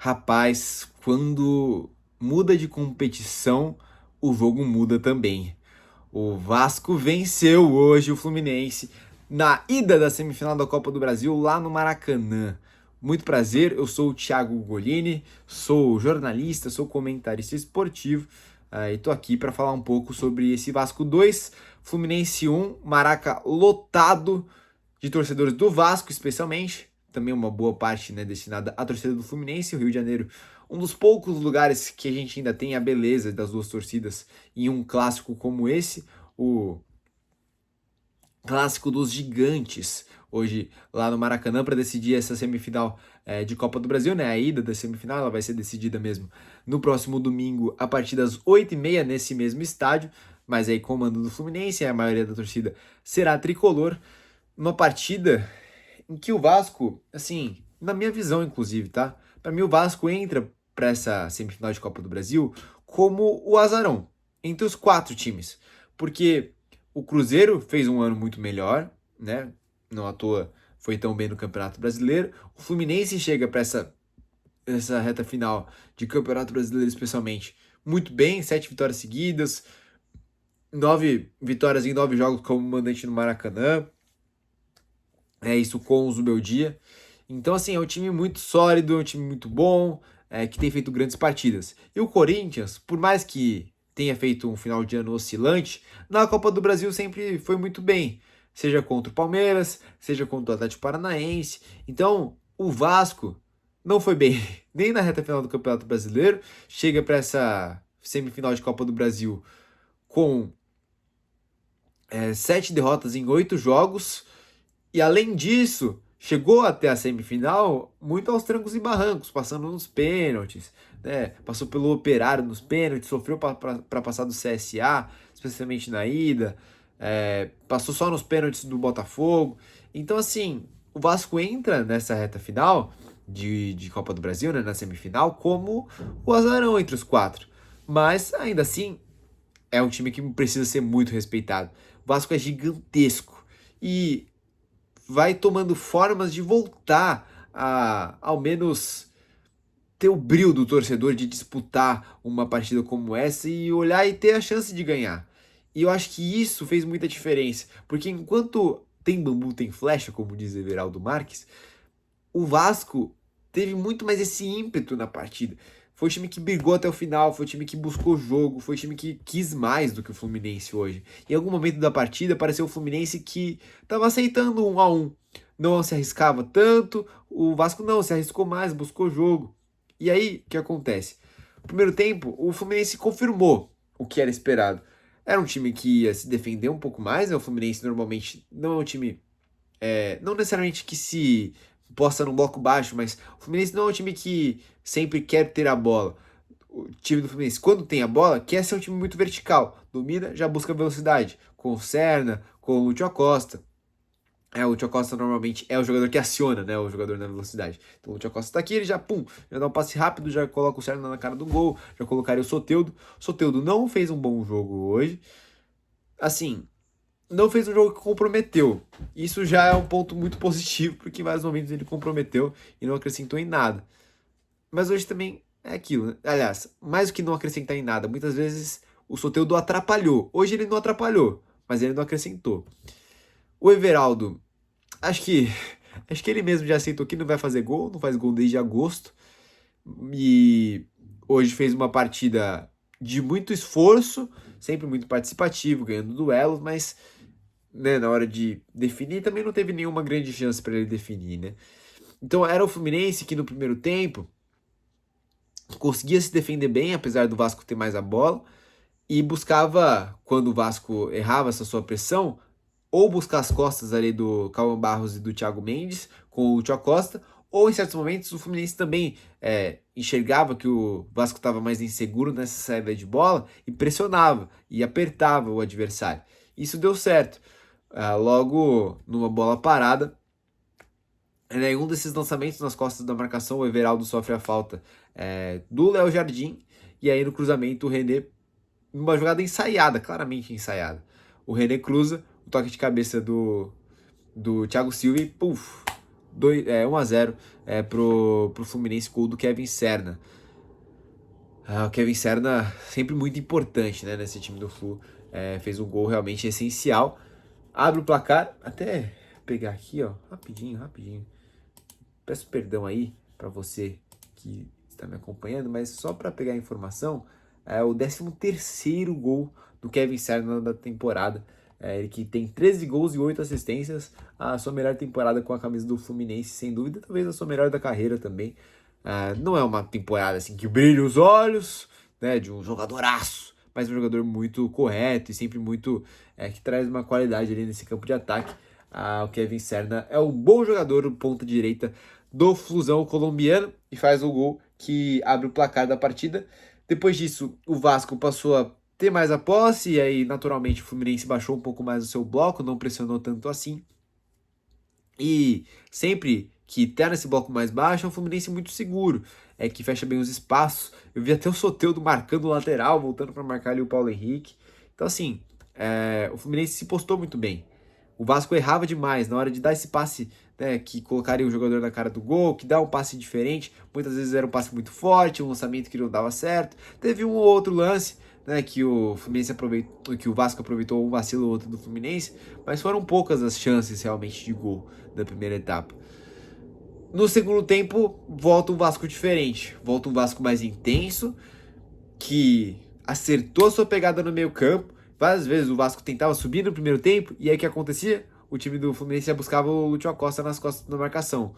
Rapaz, quando muda de competição, o jogo muda também. O Vasco venceu hoje o Fluminense na ida da semifinal da Copa do Brasil lá no Maracanã. Muito prazer, eu sou o Thiago Golini, sou jornalista, sou comentarista esportivo e estou aqui para falar um pouco sobre esse Vasco 2, Fluminense 1, Maraca lotado de torcedores do Vasco, especialmente. Também uma boa parte, né, destinada à torcida do Fluminense. O Rio de Janeiro, um dos poucos lugares que a gente ainda tem a beleza das duas torcidas em um clássico como esse, o clássico dos gigantes, hoje lá no Maracanã, para decidir essa semifinal de Copa do Brasil, né? A ida da semifinal ela vai ser decidida mesmo no próximo domingo, a partir das 8h30, nesse mesmo estádio, mas aí comando do Fluminense, a maioria da torcida será tricolor. Uma partida em que o Vasco, assim, na minha visão inclusive, tá? Para mim o Vasco entra para essa semifinal de Copa do Brasil como o azarão entre os quatro times, porque o Cruzeiro fez um ano muito melhor, né? Não à toa foi tão bem no Campeonato Brasileiro. O Fluminense chega para essa reta final de Campeonato Brasileiro, especialmente, muito bem, 7 vitórias seguidas, 9 vitórias em 9 jogos como mandante no Maracanã. É isso com o Zubeldia. Então, assim, é um time muito sólido, é um time muito bom, que tem feito grandes partidas. E o Corinthians, por mais que tenha feito um final de ano oscilante, na Copa do Brasil sempre foi muito bem. Seja contra o Palmeiras, seja contra o Atlético Paranaense. Então, o Vasco não foi bem nem na reta final do Campeonato Brasileiro. Chega para essa semifinal de Copa do Brasil com 7 derrotas em 8 jogos. E além disso, chegou até a semifinal muito aos trancos e barrancos, passando nos pênaltis, né? Passou pelo Operário nos pênaltis, sofreu para passar do CSA, especialmente na ida, passou só nos pênaltis do Botafogo. Então, assim, o Vasco entra nessa reta final de Copa do Brasil, né, na semifinal, como o azarão entre os quatro. Mas, ainda assim, é um time que precisa ser muito respeitado. O Vasco é gigantesco. E vai tomando formas de voltar a, ao menos, ter o brilho do torcedor de disputar uma partida como essa e olhar e ter a chance de ganhar. E eu acho que isso fez muita diferença, porque enquanto tem bambu, tem flecha, como diz Everaldo Marques, o Vasco teve muito mais esse ímpeto na partida. Foi o time que brigou até o final, foi o time que buscou o jogo, foi o time que quis mais do que o Fluminense hoje. Em algum momento da partida, pareceu o Fluminense que estava aceitando 1-1. Não se arriscava tanto, o Vasco não, se arriscou mais, buscou o jogo. E aí, o que acontece? No primeiro tempo, o Fluminense confirmou o que era esperado. Era um time que ia se defender um pouco mais, né? O Fluminense normalmente não é um time não necessariamente que se posta no bloco baixo, mas o Fluminense não é um time que sempre quer ter a bola. O time do Fluminense, quando tem a bola, quer ser um time muito vertical. Domina, já busca velocidade. Com o Serna, com o Lúcio Acosta. O Lúcio Acosta normalmente é o jogador que aciona, né? O jogador na velocidade. Então o Lúcio Acosta tá aqui, ele já, já dá um passe rápido, já coloca o Serna na cara do gol, já colocaria o Soteldo. O Soteldo não fez um bom jogo hoje. Assim, não fez um jogo que comprometeu. Isso já é um ponto muito positivo, porque em vários momentos ele comprometeu e não acrescentou em nada. Mas hoje também é aquilo, né? Aliás, mais do que não acrescentar em nada, muitas vezes o Soteldo atrapalhou. Hoje ele não atrapalhou, mas ele não acrescentou. O Everaldo, acho que acho que ele mesmo já aceitou que não vai fazer gol, não faz gol desde agosto. E hoje fez uma partida de muito esforço, sempre muito participativo, ganhando duelos, mas, né, na hora de definir também não teve nenhuma grande chance para ele definir, né? Então era o Fluminense que no primeiro tempo conseguia se defender bem, apesar do Vasco ter mais a bola, e buscava, quando o Vasco errava essa sua pressão, ou buscar as costas ali do Calvin Barros e do Thiago Mendes com o Lúcio Acosta, ou em certos momentos o Fluminense também enxergava que o Vasco estava mais inseguro nessa saída de bola e pressionava e apertava o adversário. Isso deu certo. Logo, numa bola parada, em um desses lançamentos nas costas da marcação, o Everaldo sofre a falta do Léo Jardim, e aí no cruzamento o René, numa jogada ensaiada, claramente ensaiada, o René cruza, o toque de cabeça do Thiago Silva e 1-0, pro Fluminense, gol do Kevin Serna. O Kevin Serna sempre muito importante, né, nesse time do Flu. Fez um gol realmente essencial. Abre o placar, até pegar aqui, ó, rapidinho. Peço perdão aí para você que está me acompanhando, mas só para pegar a informação, é o 13º gol do Kevin Serna da temporada. Ele que tem 13 gols e 8 assistências, a sua melhor temporada com a camisa do Fluminense, sem dúvida, talvez a sua melhor da carreira também. Não é uma temporada assim que brilha os olhos, né, de um jogadoraço, mas um jogador muito correto e sempre muito que traz uma qualidade ali nesse campo de ataque. O Kevin Serna é um bom jogador, o ponta direita do Flusão colombiano, e faz o gol que abre o placar da partida. Depois disso, o Vasco passou a ter mais a posse, e aí naturalmente o Fluminense baixou um pouco mais o seu bloco, não pressionou tanto assim. E sempre que tá nesse bloco mais baixo, é um Fluminense muito seguro, que fecha bem os espaços. Eu vi até o Soteldo marcando o lateral, voltando para marcar ali o Paulo Henrique. Então assim, o Fluminense se postou muito bem. O Vasco errava demais na hora de dar esse passe, né, que colocaria o jogador na cara do gol, que dá um passe diferente. Muitas vezes era um passe muito forte, um lançamento que não dava certo. Teve um ou outro lance, né, que o Fluminense aproveitou, que o Vasco aproveitou um vacilo ou outro do Fluminense, mas foram poucas as chances realmente de gol da primeira etapa. No segundo tempo, volta um Vasco diferente, volta um Vasco mais intenso, que acertou sua pegada no meio campo. Várias vezes o Vasco tentava subir no primeiro tempo, e aí o que acontecia? O time do Fluminense buscava o Lúcio Acosta nas costas da marcação.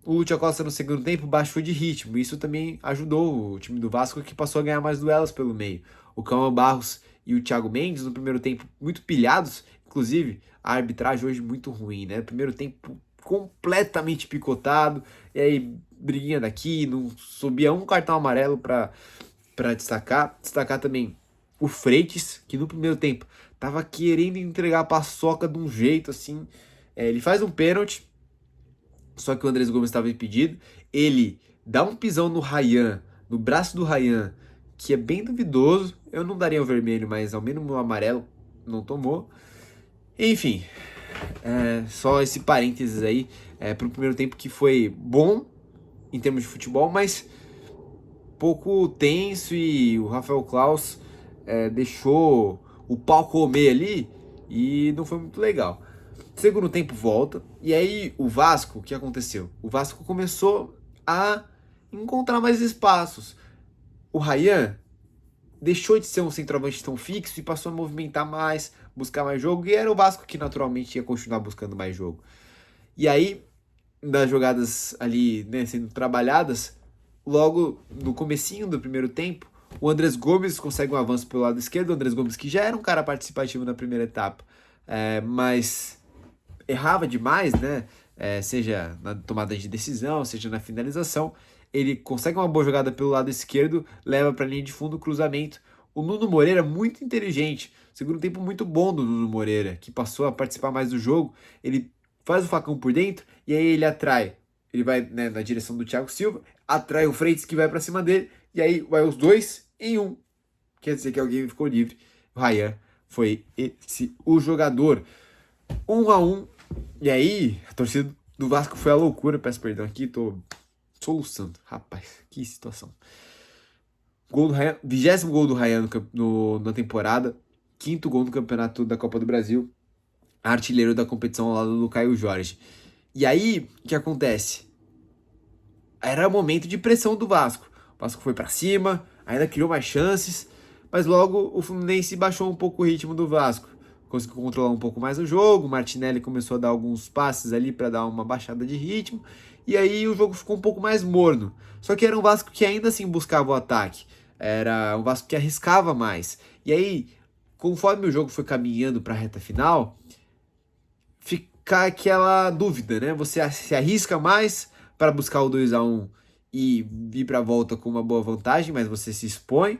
O Lúcio Acosta no segundo tempo baixou de ritmo, isso também ajudou o time do Vasco, que passou a ganhar mais duelos pelo meio. O Cauã Barros e o Thiago Mendes no primeiro tempo muito pilhados, inclusive a arbitragem hoje muito ruim, né? Primeiro tempo completamente picotado, e aí briguinha daqui, não subia um cartão amarelo para destacar. Destacar também o Freitas, que no primeiro tempo tava querendo entregar a paçoca de um jeito assim. Ele faz um pênalti, só que o Andrés Gomes estava impedido. Ele dá um pisão no Ryan, no braço do Ryan, que é bem duvidoso. Eu não daria o vermelho, mas ao menos o amarelo não tomou. Enfim, só esse parênteses aí para o primeiro tempo, que foi bom em termos de futebol, mas pouco tenso, e o Rafael Claus deixou o pau comer ali e não foi muito legal. Segundo tempo volta, e aí o Vasco, o que aconteceu? O Vasco começou a encontrar mais espaços. O Ryan deixou de ser um centroavante tão fixo e passou a movimentar mais, buscar mais jogo, e era o Vasco que naturalmente ia continuar buscando mais jogo. E aí, das jogadas ali, né, sendo trabalhadas, logo no comecinho do primeiro tempo, o Andrés Gomes consegue um avanço pelo lado esquerdo. O Andrés Gomes, que já era um cara participativo na primeira etapa, mas errava demais, né? Seja na tomada de decisão, seja na finalização. Ele consegue uma boa jogada pelo lado esquerdo, leva para a linha de fundo, cruzamento. O Nuno Moreira, muito inteligente, segundo tempo muito bom do Nuno Moreira, que passou a participar mais do jogo. Ele faz o facão por dentro e aí ele atrai. Ele vai, né, na direção do Thiago Silva, atrai o Freitas, que vai para cima dele, e aí vai os dois em um. Quer dizer que alguém ficou livre. O Ryan foi o jogador. 1-1. E aí, a torcida do Vasco foi a loucura. Peço perdão aqui, tô soluçando. Rapaz, que situação. Gol do Ryan, 20º gol do Ryan na temporada. 5º gol no campeonato da Copa do Brasil. Artilheiro da competição ao lado do Caio Jorge. E aí, o que acontece? Era momento de pressão do Vasco. O Vasco foi para cima, ainda criou mais chances, mas logo o Fluminense baixou um pouco o ritmo do Vasco. Conseguiu controlar um pouco mais o jogo, o Martinelli começou a dar alguns passes ali para dar uma baixada de ritmo, e aí o jogo ficou um pouco mais morno. Só que era um Vasco que ainda assim buscava o ataque, era um Vasco que arriscava mais. E aí, conforme o jogo foi caminhando para a reta final, fica aquela dúvida, né? Você se arrisca mais para buscar o 2-1 e vir para a volta com uma boa vantagem, mas você se expõe,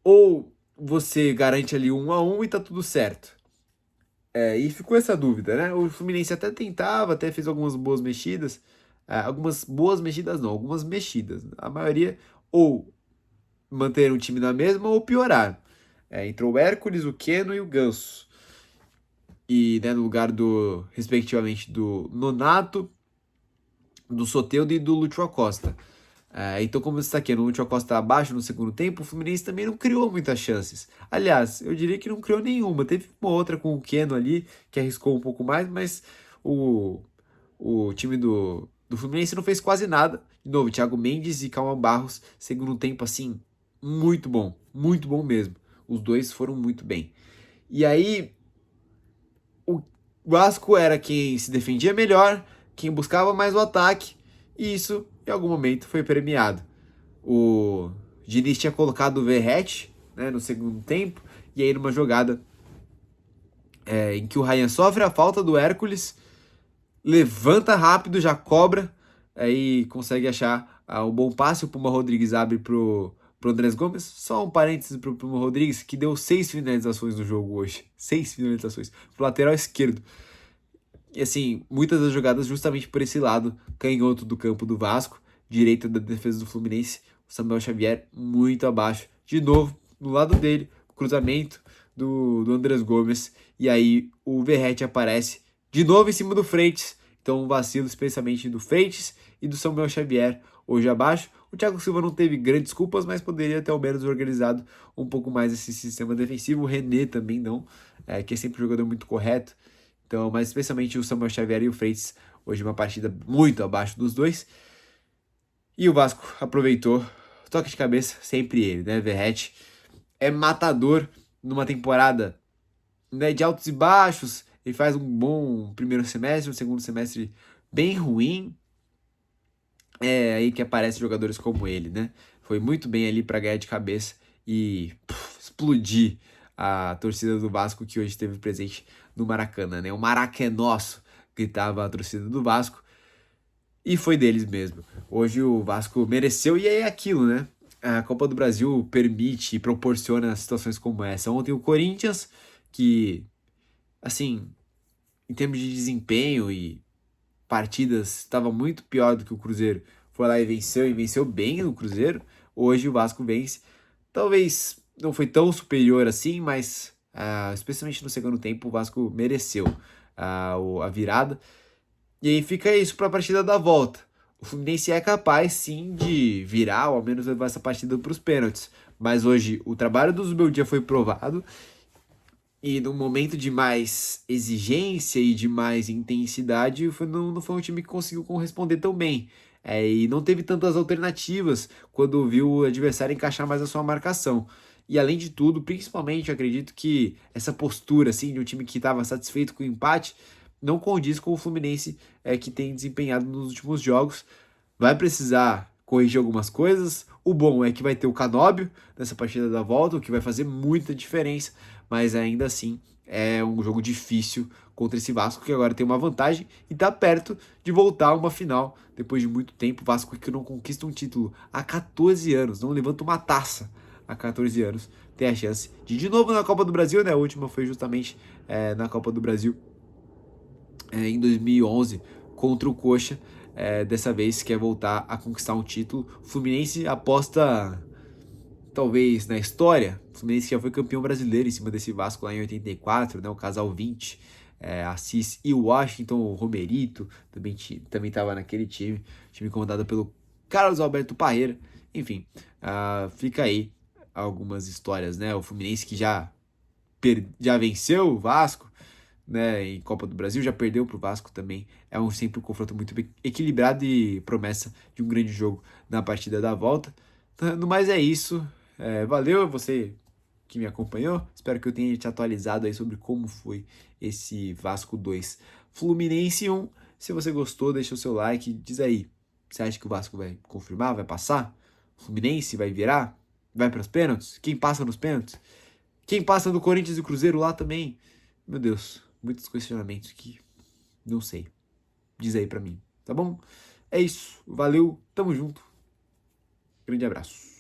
ou você garante ali 1-1 e tá tudo certo. E ficou essa dúvida, né? O Fluminense até tentava, até fez algumas boas mexidas. Algumas boas mexidas não, algumas mexidas. A maioria ou manter o time na mesma ou piorar. Entrou o Hércules, o Keno e o Ganso. E, né, no lugar respectivamente, do Nonato, do Soteldo e do Lúcio Acosta. Então, como eu destaquei, no Lúcio Acosta abaixo no segundo tempo, o Fluminense também não criou muitas chances. Aliás, eu diria que não criou nenhuma. Teve uma outra com o Keno ali, que arriscou um pouco mais, mas o, o time do Fluminense não fez quase nada. De novo, Thiago Mendes e Calma Barros, segundo tempo, assim, muito bom mesmo. Os dois foram muito bem. E aí, o Vasco era quem se defendia melhor, quem buscava mais o ataque, e isso, em algum momento, foi premiado. O Diniz tinha colocado o Verratti, né, no segundo tempo, e aí numa jogada em que o Ryan sofre a falta do Hércules, levanta rápido, já cobra, aí consegue achar um bom passe, o Puma Rodrigues abre pro Andrés Gomes. Só um parênteses pro Puma Rodrigues, que deu 6 finalizações no jogo hoje. 6 finalizações. Pro lateral esquerdo. E assim, muitas das jogadas justamente por esse lado, canhoto do campo do Vasco, direita da defesa do Fluminense, o Samuel Xavier muito abaixo. De novo, no lado dele, cruzamento do Andrés Gomes, e aí o Verratti aparece de novo em cima do Freitas. Então um vacilo especialmente do Freitas e do Samuel Xavier hoje abaixo. O Thiago Silva não teve grandes culpas, mas poderia ter ao menos organizado um pouco mais esse sistema defensivo. O René também não, que é sempre um jogador muito correto. Então, mas especialmente o Samuel Xavier e o Freitas, hoje uma partida muito abaixo dos dois. E o Vasco aproveitou, toque de cabeça, sempre ele, né? Verratti é matador numa temporada, né, de altos e baixos. Ele faz um bom primeiro semestre, um segundo semestre bem ruim. É aí que aparecem jogadores como ele, né? Foi muito bem ali para ganhar de cabeça e explodir a torcida do Vasco que hoje esteve presente no Maracanã, né? O Maraca é nosso, gritava a torcida do Vasco, e foi deles mesmo. Hoje o Vasco mereceu, e é aquilo, né? A Copa do Brasil permite e proporciona situações como essa. Ontem o Corinthians, que, assim, em termos de desempenho e partidas, estava muito pior do que o Cruzeiro, foi lá e venceu bem o Cruzeiro. Hoje o Vasco vence. Talvez não foi tão superior assim, mas especialmente no segundo tempo o Vasco mereceu a virada. E aí fica isso para a partida da volta. O Fluminense é capaz sim de virar, ou ao menos levar essa partida para os pênaltis. Mas hoje o trabalho do Zubeldia foi provado. E num momento de mais exigência e de mais intensidade, não foi um time que conseguiu corresponder tão bem. E não teve tantas alternativas quando viu o adversário encaixar mais a sua marcação. E além de tudo, principalmente, eu acredito que essa postura assim, de um time que estava satisfeito com o empate não condiz com o Fluminense que tem desempenhado nos últimos jogos. Vai precisar corrigir algumas coisas. O bom é que vai ter o Canóbio nessa partida da volta, o que vai fazer muita diferença, mas ainda assim é um jogo difícil contra esse Vasco, que agora tem uma vantagem e está perto de voltar a uma final depois de muito tempo. O Vasco que não conquista um título há 14 anos, não levanta uma taça há 14 anos, tem a chance de novo na Copa do Brasil, né? A última foi justamente na Copa do Brasil em 2011 contra o Coxa. Dessa vez quer voltar a conquistar um título. O Fluminense aposta talvez na história. O Fluminense já foi campeão brasileiro em cima desse Vasco lá em 84, né? O casal 20, Assis e Washington, o Romerito também estava naquele time comandado pelo Carlos Alberto Parreira. Enfim, fica aí algumas histórias, né? O Fluminense que já venceu o Vasco, né, em Copa do Brasil, já perdeu para o Vasco também. Sempre um confronto muito equilibrado e promessa de um grande jogo na partida da volta. No mais é isso. Valeu você que me acompanhou. Espero que eu tenha te atualizado aí sobre como foi esse Vasco 2 Fluminense 1. Se você gostou, deixa o seu like. Diz aí, você acha que o Vasco vai confirmar, vai passar? O Fluminense vai virar? Vai para os pênaltis? Quem passa nos pênaltis? Quem passa do Corinthians e Cruzeiro lá também? Meu Deus, muitos questionamentos que não sei. Diz aí pra mim, tá bom? É isso, valeu, tamo junto. Grande abraço.